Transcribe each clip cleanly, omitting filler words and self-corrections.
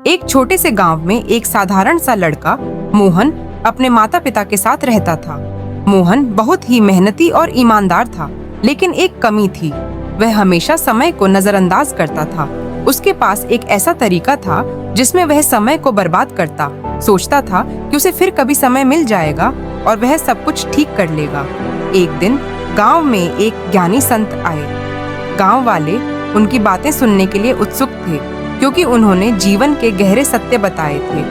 एक छोटे से गांव में एक साधारण सा लड़का मोहन अपने माता पिता के साथ रहता था। मोहन बहुत ही मेहनती और ईमानदार था, लेकिन एक कमी थी। वह हमेशा समय को नजरअंदाज करता था। उसके पास एक ऐसा तरीका था जिसमें वह समय को बर्बाद करता। सोचता था कि उसे फिर कभी समय मिल जाएगा और वह सब कुछ ठीक कर लेगा। एक दिन गांव में एक ज्ञानी संत आए। गांव वाले उनकी बातें सुनने के लिए उत्सुक थे, क्योंकि उन्होंने जीवन के गहरे सत्य बताए थे।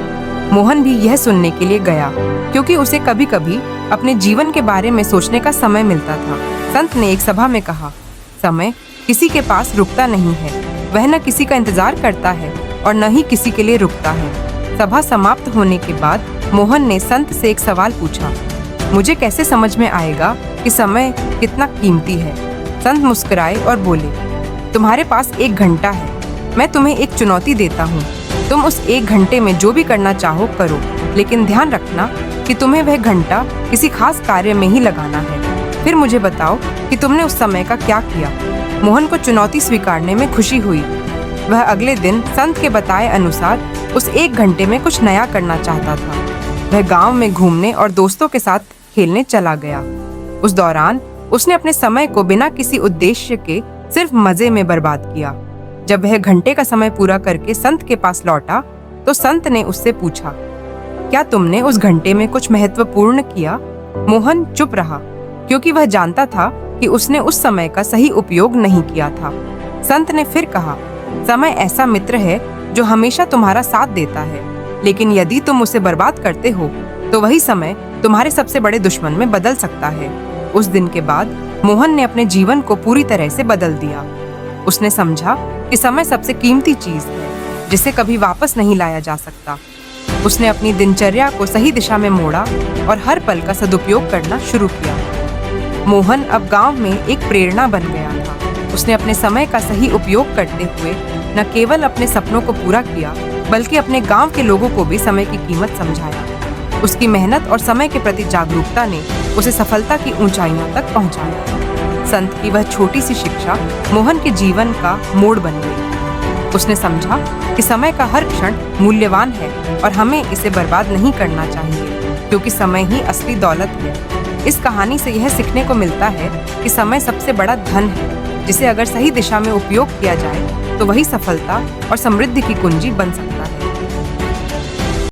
मोहन भी यह सुनने के लिए गया, क्योंकि उसे कभी कभी अपने जीवन के बारे में सोचने का समय मिलता था। संत ने एक सभा में कहा, समय किसी के पास रुकता नहीं है। वह न किसी का इंतजार करता है और न ही किसी के लिए रुकता है। सभा समाप्त होने के बाद मोहन ने संत से एक सवाल पूछा, मुझे कैसे समझ में आएगा कि समय कितना कीमती है? संत मुस्कुराए और बोले, तुम्हारे पास 1 घंटा है। मैं तुम्हें एक चुनौती देता हूँ। तुम उस 1 घंटे में जो भी करना चाहो करो, लेकिन ध्यान रखना कि तुम्हें वह घंटा किसी खास कार्य में ही लगाना है। फिर मुझे बताओ कि तुमने उस समय का क्या किया। मोहन को चुनौती स्वीकारने में खुशी हुई। वह अगले दिन संत के बताए अनुसार उस 1 घंटे में कुछ नया करना चाहता था। वह गांव में घूमने और दोस्तों के साथ खेलने चला गया। उस दौरान उसने अपने समय को बिना किसी उद्देश्य के सिर्फ मजे में बर्बाद किया। जब वह घंटे का समय पूरा करके संत के पास लौटा तो संत ने उससे पूछा, क्या तुमने उस घंटे में कुछ महत्वपूर्ण किया? मोहन चुप रहा, क्योंकि वह जानता था कि उसने उस समय का सही उपयोग नहीं किया था। संत ने फिर कहा, समय ऐसा मित्र है जो हमेशा तुम्हारा साथ देता है, लेकिन यदि तुम उसे बर्बाद करते हो तो वही समय तुम्हारे सबसे बड़े दुश्मन में बदल सकता है। उस दिन के बाद मोहन ने अपने जीवन को पूरी तरह से बदल दिया। उसने समझा कि समय सबसे कीमती चीज है, जिसे कभी वापस नहीं लाया जा सकता। उसने अपनी दिनचर्या को सही दिशा में मोड़ा और हर पल का सदुपयोग करना शुरू किया। मोहन अब गांव में एक प्रेरणा बन गया था। उसने अपने समय का सही उपयोग करते हुए न केवल अपने सपनों को पूरा किया, बल्कि अपने गांव के लोगों को भी समय की कीमत समझाया। उसकी मेहनत और समय के प्रति जागरूकता ने उसे सफलता की ऊंचाइयों तक पहुंचाया। संत की वह छोटी सी शिक्षा मोहन के जीवन का मोड़ बन गई। उसने समझा कि समय का हर क्षण मूल्यवान है और हमें इसे बर्बाद नहीं करना चाहिए, क्योंकि समय ही असली दौलत है। इस कहानी से यह सीखने को मिलता है कि समय सबसे बड़ा धन है, जिसे अगर सही दिशा में उपयोग किया जाए तो वही सफलता और समृद्धि की कुंजी बन सकता है।